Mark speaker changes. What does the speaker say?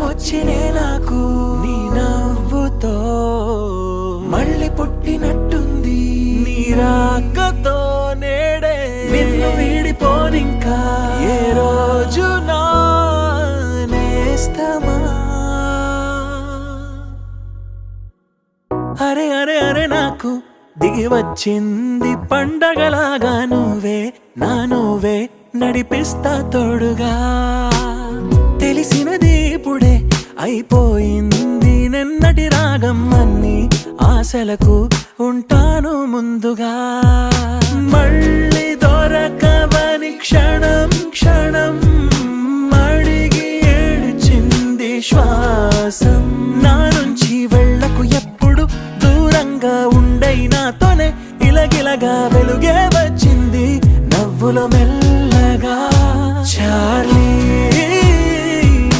Speaker 1: వచ్చినే నాకు నీ నవ్వుతో మళ్ళీ పుట్టినట్టుంది నీ రాకతో నేడే నిన్ను వీడిపోనింకా ఏ రోజు నా నేస్తమా అరే అరే అరే నాకు దిగి వచ్చింది పండగలాగా నువ్వే నడిపిస్తా తోడుగా తెలిసినది ఇప్పుడే అయిపోయింది నిన్నటి రాగం అన్ని ఆశలకు ఉంటాను ముందుగా మళ్ళీ దొరకవని క్షణం క్షణం అడిగి ఏడ్చింది శ్వాసం నా నుంచి వెళ్ళకు ఎప్పుడు దూరంగా ఉండై నాతోనే ఇలగిలగా వెలుగే వచ్చింది నవ్వుల మెల్లగా చార్లీ